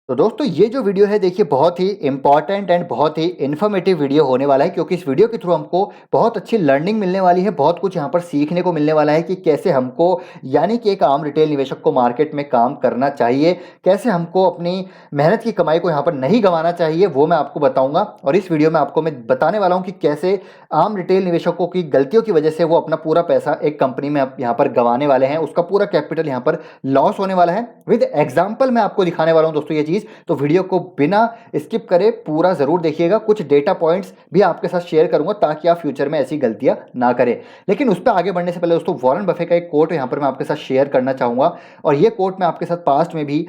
तो दोस्तों ये जो वीडियो है देखिए बहुत ही इम्पॉर्टेंट एंड बहुत ही इन्फॉर्मेटिव वीडियो होने वाला है, क्योंकि इस वीडियो के थ्रू हमको बहुत अच्छी लर्निंग मिलने वाली है। बहुत कुछ यहाँ पर सीखने को मिलने वाला है कि कैसे हमको यानी कि एक आम रिटेल निवेशक को मार्केट में काम करना चाहिए, कैसे हमको अपनी मेहनत की कमाई को यहाँ पर नहीं गंवाना चाहिए, वो मैं आपको बताऊंगा। और इस वीडियो में आपको मैं बताने वाला हूँ कि कैसे आम रिटेल निवेशकों की गलतियों की वजह से वो अपना पूरा पैसा एक कंपनी में यहाँ पर गंवाने वाले हैं, उसका पूरा कैपिटल यहाँ पर लॉस होने वाला है। विद एग्जाम्पल मैं आपको दिखाने वाला हूँ दोस्तों ये चीज़, तो वीडियो को बिना स्किप करे पूरा ज़रूर देखिएगा। कुछ डेटा पॉइंट्स भी आपके साथ शेयर करूंगा ताकि आप फ्यूचर में ऐसी गलतियां ना करें। लेकिन उस पर आगे बढ़ने से पहले दोस्तों वॉरेन बफे का एक कोट यहाँ पर मैं आपके साथ शेयर करना चाहूँगा, और ये कोट मैं आपके साथ पास्ट में भी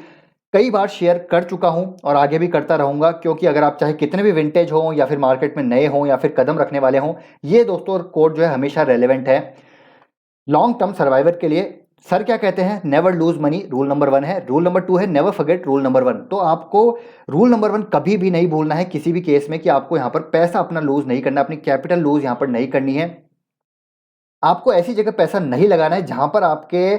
कई बार शेयर कर चुका हूं और आगे भी करता रहूंगा, क्योंकि अगर आप चाहे कितने भी विंटेज हों या फिर मार्केट में नए हों या फिर कदम रखने वाले हों, ये दोस्तों कोट जो है हमेशा रेलेवेंट है लॉन्ग टर्म सर्वाइवर के लिए। सर क्या कहते हैं, never lose money, rule number 1 है। रूल नंबर 2 है नेवर फॉरगेट रूल नंबर 1। तो आपको रूल नंबर 1 कभी भी नहीं भूलना है किसी भी केस में, कि आपको यहाँ पर पैसा अपना लूज नहीं करना, अपनी कैपिटल लूज यहाँ पर नहीं करनी है। आपको ऐसी जगह पैसा नहीं लगाना है जहां पर आपके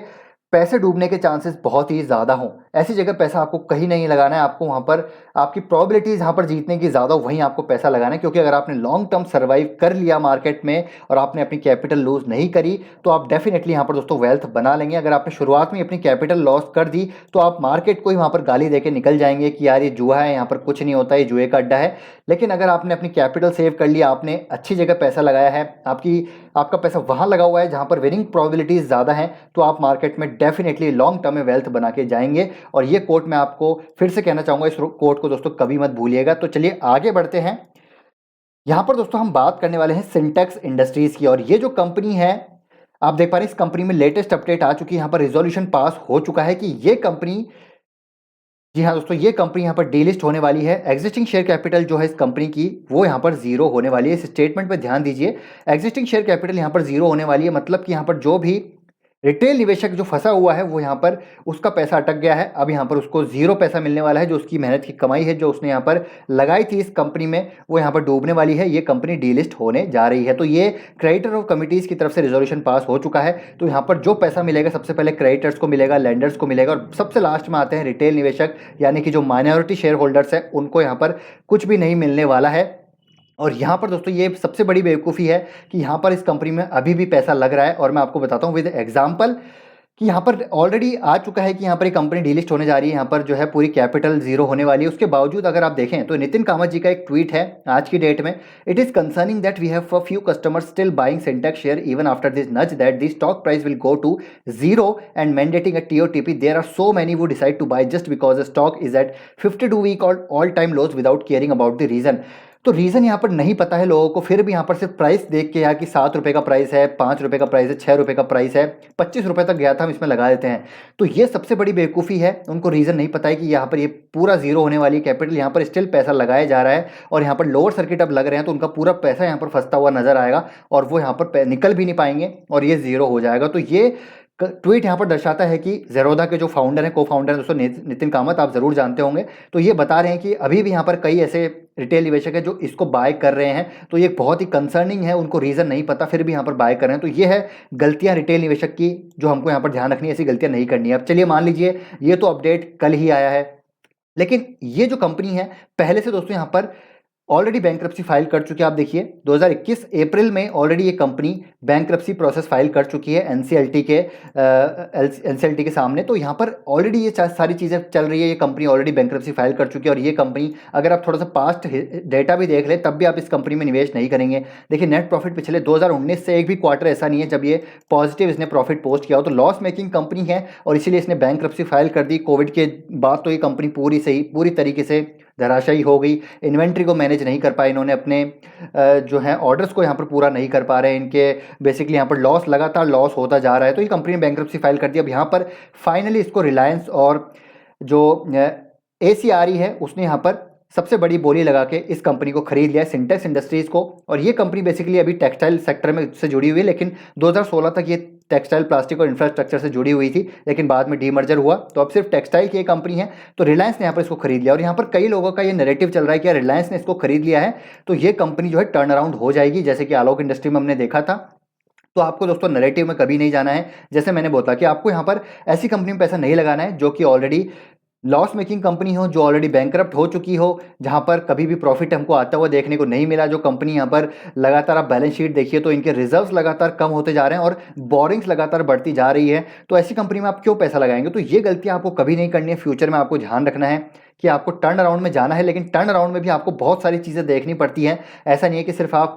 पैसे डूबने के चांसेस बहुत ही ज़्यादा हों। ऐसी जगह पैसा आपको कहीं नहीं लगाना है, आपको वहाँ पर आपकी प्रोबेबिलिटीज़ जहाँ पर जीतने की ज़्यादा वहीं आपको पैसा लगाना है। क्योंकि अगर आपने लॉन्ग टर्म सर्वाइव कर लिया मार्केट में और आपने अपनी कैपिटल लूज नहीं करी, तो आप डेफिनेटली यहाँ पर दोस्तों वेल्थ बना लेंगे। अगर आपने शुरुआत में अपनी कैपिटल लॉस कर दी तो आप मार्केट को ही वहाँ पर गाली दे के निकल जाएंगे कि यार ये जुआ है, यहाँ पर कुछ नहीं होता, ये जुए का अड्डा है। लेकिन अगर आपने अपनी कैपिटल सेव कर लिया, आपने अच्छी जगह पैसा लगाया है, आपका पैसा वहाँ लगा हुआ है जहाँ पर विनिंग प्रोबेबिलिटीज़ ज़्यादा हैं, तो आप मार्केट में डेफिनेटली लॉन्ग टर्म में वेल्थ बना के जाएंगे। और ये कोट मैं आपको फिर से कहना चाहूँगा, इस कोट को दोस्तों कभी मत भूलिएगा। तो चलिए आगे बढ़ते हैं। यहाँ पर दोस्तों हम बात करने वाले हैं सिंटेक्स इंडस्ट्रीज़ की, और ये जो कंपनी है आप देख पा रहे हैं, इस कंपनी में लेटेस्ट अपडेट आ चुकी है, यहाँ पर रिजोल्यूशन पास हो चुका है कि ये कंपनी, जी हाँ दोस्तों, ये कंपनी यहाँ पर डीलिस्ट होने वाली है। एग्जिस्टिंग शेयर कैपिटल जो है इस कंपनी की वो यहाँ पर जीरो होने वाली है। इस स्टेटमेंट पे ध्यान दीजिए, एग्जिस्टिंग शेयर कैपिटल यहाँ पर जीरो होने वाली है, मतलब कि यहाँ पर जो भी रिटेल निवेशक जो फंसा हुआ है वो यहाँ पर उसका पैसा अटक गया है। अब यहाँ पर उसको जीरो पैसा मिलने वाला है, जो उसकी मेहनत की कमाई है जो उसने यहाँ पर लगाई थी इस कंपनी में, वो यहाँ पर डूबने वाली है। ये कंपनी डीलिस्ट होने जा रही है। तो ये क्रेडिटर ऑफ कमिटीज़ की तरफ से रिजोल्यूशन पास हो चुका है। तो यहाँ पर जो पैसा मिलेगा सबसे पहले क्रेडिटर्स को मिलेगा, लेंडर्स को मिलेगा, और सबसे लास्ट में आते हैं रिटेल निवेशक, यानी कि जो माइनॉरिटी शेयर होल्डर्स है उनको यहाँ पर कुछ भी नहीं मिलने वाला है। और यहाँ पर दोस्तों ये सबसे बड़ी बेवकूफ़ी है कि यहाँ पर इस कंपनी में अभी भी पैसा लग रहा है, और मैं आपको बताता हूँ विद एग्जाम्पल कि यहाँ पर ऑलरेडी आ चुका है कि यहाँ पर ये कंपनी डीलिस्ट होने जा रही है। यहाँ पर जो है पूरी कैपिटल जीरो होने वाली है। उसके बावजूद अगर आप देखें तो नितिन कामत जी का एक ट्वीट है आज की डेट में, it is concerning that we have a few customers still buying Sintex share even after this nudge that the stock price will go to zero and mandating a TOTP there are so many who decide to buy just because the stock is at 52 week all time lows without caring about the reason. तो reason यहाँ पर नहीं पता है लोगों को, फिर भी यहाँ पर सिर्फ प्राइस देख के, यहाँ की 7 रुपये का प्राइस है, 5 रुपये का प्राइस है, 6 रुपये का प्राइस है, 25 रुपये तक गया था, हम इसमें लगा देते हैं। तो ये सबसे बड़ी बेवकूफ़ी है। उनको रीज़न नहीं पता है कि यहाँ पर ये पूरा जीरो होने वाली कैपिटल, यहाँ पर स्टिल पैसा लगाया जा रहा है, और यहाँ पर लोअर सर्किट अब लग रहे हैं तो उनका पूरा पैसा यहाँ पर फंसता हुआ नजर आएगा, और वो यहाँ पर निकल भी नहीं पाएंगे और ये जीरो हो जाएगा। तो ये ट्वीट यहाँ पर दर्शाता है कि ज़ेरोधा के जो फाउंडर हैं, को फाउंडर हैं दोस्तों नितिन कामत, आप ज़रूर जानते होंगे। तो ये बता रहे हैं कि अभी भी यहाँ पर कई ऐसे रिटेल निवेशक है जो इसको बाय कर रहे हैं। तो ये बहुत ही कंसर्निंग है, उनको रीज़न नहीं पता फिर भी यहाँ पर बाय कर रहे हैं। तो ये है गलतियाँ रिटेल निवेशक की जो हमको यहाँ पर ध्यान रखनी है, ऐसी गलतियाँ नहीं करनी है। अब चलिए मान लीजिए ये तो अपडेट कल ही आया है, लेकिन ये जो कंपनी है पहले से दोस्तों यहाँ पर ऑलरेडी बैंक्रप्सी फाइल कर चुकी है। आप देखिए 2021 अप्रैल में ऑलरेडी ये कंपनी बैंक्रप्सी प्रोसेस फाइल कर चुकी है एनसीएलटी के सामने। तो यहाँ पर ऑलरेडी ये सारी चीज़ें चल रही है, ये कंपनी ऑलरेडी बैंक्रप्सी फाइल कर चुकी है। और ये कंपनी अगर आप थोड़ा सा पास्ट डेटा भी देख लें तब भी आप इस कंपनी में निवेश नहीं करेंगे। देखिए नेट प्रॉफिट पिछले 2019 से एक भी क्वार्टर ऐसा नहीं है जब ये पॉजिटिव इसने प्रॉफिट पोस्ट किया हो। तो लॉस मेकिंग कंपनी है और इसीलिए इसने बैंक्रप्सी फाइल कर दी। कोविड के बाद तो ये कंपनी पूरी तरीके से धराशायी हो गई। इन्वेंट्री को मैनेज नहीं कर पाए इन्होंने, अपने जो है ऑर्डर्स को यहाँ पर पूरा नहीं कर पा रहे हैं इनके, बेसिकली यहाँ पर लॉस लगातार लॉस होता जा रहा है। तो ये कंपनी ने बैंक्रप्सी फाइल कर दिया। अब यहाँ पर फाइनली इसको रिलायंस और जो ACRE है उसने यहाँ पर सबसे बड़ी बोली लगा के इस कंपनी को खरीद लिया है, सिंटेक्स इंडस्ट्रीज़ को। और ये कंपनी बेसिकली अभी टेक्सटाइल सेक्टर में से जुड़ी हुई है, लेकिन 2016 तक ये टेक्सटाइल, प्लास्टिक और इंफ्रास्ट्रक्चर से जुड़ी हुई थी, लेकिन बाद में डीमर्जर हुआ तो अब सिर्फ टेक्सटाइल की एक कंपनी है। तो रिलायंस ने यहाँ पर इसको खरीद लिया, और यहाँ पर कई लोगों का ये नैरेटिव चल रहा है कि रिलायंस ने इसको खरीद लिया है तो ये कंपनी जो है टर्न अराउंड हो जाएगी, जैसे कि आलोक इंडस्ट्री में हमने देखा था। तो आपको दोस्तों नैरेटिव में कभी नहीं जाना है। जैसे मैंने बोला कि आपको यहाँ पर ऐसी कंपनी में पैसा नहीं लगाना है जो कि ऑलरेडी लॉस मेकिंग कंपनी हो, जो ऑलरेडी बैंकरप्ट हो चुकी हो, जहाँ पर कभी भी प्रॉफिट हमको आता हुआ देखने को नहीं मिला, जो कंपनी यहाँ पर लगातार आप बैलेंस शीट देखिए तो इनके रिजर्व्स लगातार कम होते जा रहे हैं और बोरिंग्स लगातार बढ़ती जा रही है, तो ऐसी कंपनी में आप क्यों पैसा लगाएंगे? तो ये गलतियाँ आपको कभी नहीं करनी है। फ्यूचर में आपको ध्यान रखना है कि आपको टर्न अराउंड में जाना है, लेकिन टर्न अराउंड में भी आपको बहुत सारी चीज़ें देखनी पड़ती हैं। ऐसा नहीं है कि सिर्फ आप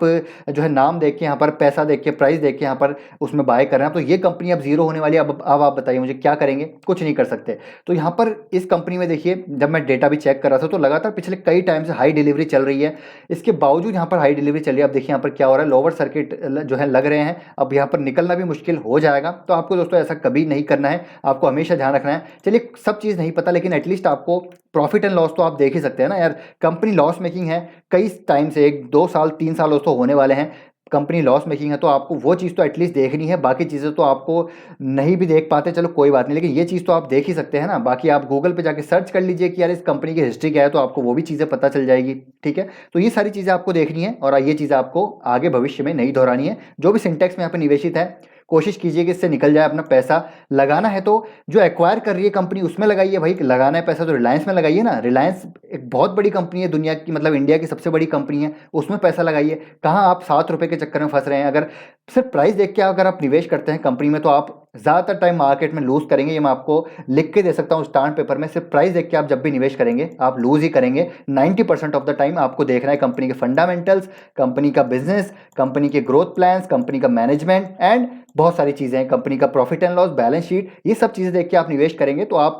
जो है नाम देख के, यहाँ पर पैसा देख के, प्राइस देख के यहाँ पर उसमें बाय कर रहे हैं। तो ये कंपनी अब जीरो होने वाली है। अब आप बताइए मुझे क्या करेंगे? कुछ नहीं कर सकते। तो यहाँ पर इस कंपनी में देखिए, जब मैं डेटा भी चेक कर रहा था तो लगातार पिछले कई टाइम से हाई डिलीवरी चल रही है। इसके बावजूद यहाँ पर हाई डिलीवरी चल रही है। अब देखिए यहाँ पर क्या हो रहा है, लोअर सर्किट जो है लग रहे हैं, अब यहाँ पर निकलना भी मुश्किल हो जाएगा। तो आपको दोस्तों ऐसा कभी नहीं करना है, आपको हमेशा ध्यान रखना है। चलिए सब चीज़ नहीं पता, लेकिन एटलीस्ट आपको प्रॉफिट एंड लॉस तो आप देख ही सकते हैं ना यार। कंपनी लॉस मेकिंग है कई टाइम से, 1-2 साल 3 साल दोस्तों होने वाले हैं, कंपनी लॉस मेकिंग है, तो आपको वो चीज़ तो एटलीस्ट देखनी है। बाकी चीज़ें तो आपको नहीं भी देख पाते, चलो कोई बात नहीं, लेकिन ये चीज़ तो आप देख ही सकते हैं ना। बाकी आप गूगल पे जाके सर्च कर लीजिए कि यार इस कंपनी की हिस्ट्री क्या है, तो आपको वो भी चीज़ें पता चल जाएगी। ठीक है, तो ये सारी चीज़ें आपको देखनी है और ये चीज़ें आपको आगे भविष्य में नहीं दोहरानी है। जो भी सिंटेक्स में यहाँ पे निवेशित है, कोशिश कीजिए कि इससे निकल जाए अपना पैसा। लगाना है तो जो एक्वायर कर रही है कंपनी उसमें लगाइए भाई। लगाना है पैसा तो रिलायंस में लगाइए ना। रिलायंस एक बहुत बड़ी कंपनी है, दुनिया की मतलब इंडिया की सबसे बड़ी कंपनी है, उसमें पैसा लगाइए। कहाँ आप 7 रुपये के चक्कर में फंस रहे हैं? अगर सिर्फ प्राइस देख के अगर आप निवेश करते हैं कंपनी में, तो आप ज़्यादातर टाइम मार्केट में लूज़ करेंगे। ये मैं आपको लिख के दे सकता हूँ स्टांड पेपर में। सिर्फ प्राइस देख के आप जब भी निवेश करेंगे आप लूज़ ही करेंगे। 90% ऑफ द टाइम आपको देखना है कंपनी के फंडामेंटल्स, कंपनी का बिजनेस, कंपनी के ग्रोथ प्लान्स, कंपनी का मैनेजमेंट एंड बहुत सारी चीज़ें हैं, कंपनी का profit and loss, balance sheet. ये सब चीज़ें देख के आप निवेश करेंगे तो आप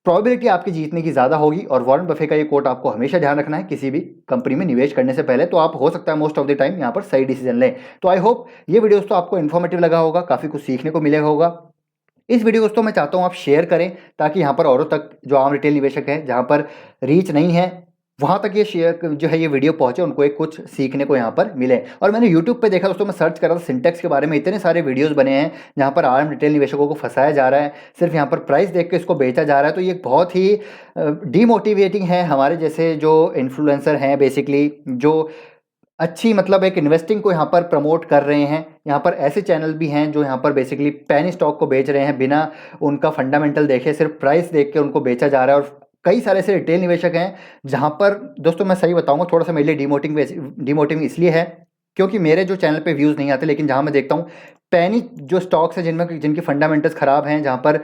प्रोबेबिलिटी आपकी जीतने की ज़्यादा होगी। और वॉरेन बफे का ये कोट आपको हमेशा ध्यान रखना है किसी भी कंपनी में निवेश करने से पहले, तो आप हो सकता है मोस्ट ऑफ द टाइम यहाँ पर सही डिसीजन लें। तो आई होप ये वीडियो दोस्तों आपको इन्फॉर्मेटिव लगा होगा, काफ़ी कुछ सीखने को मिलेगा होगा। इस वीडियो दोस्तों मैं चाहता हूँ आप शेयर करें, ताकि यहाँ पर औरों तक, जो आम रिटेल निवेशक हैं जहाँ पर रीच नहीं है, वहाँ तक ये शेयर जो है ये वीडियो पहुँचे, उनको एक कुछ सीखने को यहाँ पर मिले। और मैंने यूट्यूब पे देखा दोस्तों, मैं सर्च कर रहा था सिंटेक्स के बारे में, इतने सारे वीडियोस बने हैं जहाँ पर आम रिटेल निवेशकों को फंसाया जा रहा है, सिर्फ यहाँ पर प्राइस देख के इसको बेचा जा रहा है। तो ये बहुत ही डीमोटिवेटिंग है हमारे जैसे जो इन्फ्लुएंसर हैं बेसिकली, जो अच्छी मतलब एक इन्वेस्टिंग को यहाँ पर प्रमोट कर रहे हैं। यहाँ पर ऐसे चैनल भी हैं जो यहाँ पर बेसिकली पेनी स्टॉक को बेच रहे हैं, बिना उनका फंडामेंटल देखे, सिर्फ प्राइस देख के उनको बेचा जा रहा है। और कई सारे ऐसे रिटेल निवेशक हैं जहाँ पर दोस्तों मैं सही बताऊँगा, थोड़ा सा मेरे लिए डिमोटिवेटिंग इसलिए है क्योंकि मेरे जो चैनल पे व्यूज़ नहीं आते, लेकिन जहाँ मैं देखता हूँ पैनी जो स्टॉक्स हैं जिनमें जिनकी फंडामेंटल्स ख़राब हैं, जहाँ पर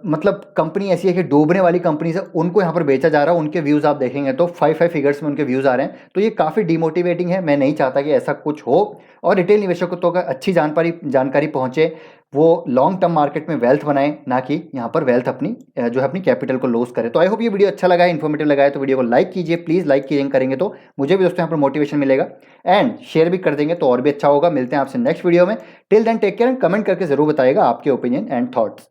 मतलब कंपनी ऐसी है कि डूबने वाली कंपनी से, उनको यहाँ पर बेचा जा रहा है। उनके व्यूज़ आप देखेंगे तो 5 फिगर्स में उनके व्यूज़ आ रहे हैं। तो ये काफ़ी डिमोटिवेटिंग है। मैं नहीं चाहता कि ऐसा कुछ हो। और रिटेल निवेशकों को तो अच्छी जानकारी पहुँचे, वो लॉन्ग टर्म मार्केट में वेल्थ बनाएं, ना कि यहाँ पर वेल्थ अपनी जो है अपनी कैपिटल को लॉस करे। तो आई होप ये वीडियो अच्छा लगा है, इन्फॉर्मेटिव लगा है, तो वीडियो को लाइक कीजिए प्लीज़। लाइक करेंगे तो मुझे भी दोस्तों यहाँ पर मोटिवेशन मिलेगा, एंड शेयर भी कर देंगे तो और भी अच्छा होगा। मिलते हैं आपसे नेक्स्ट वीडियो में। Till then take care and comment करके जरूर बताइएगा आपके ओपिनियन एंड थॉट्स।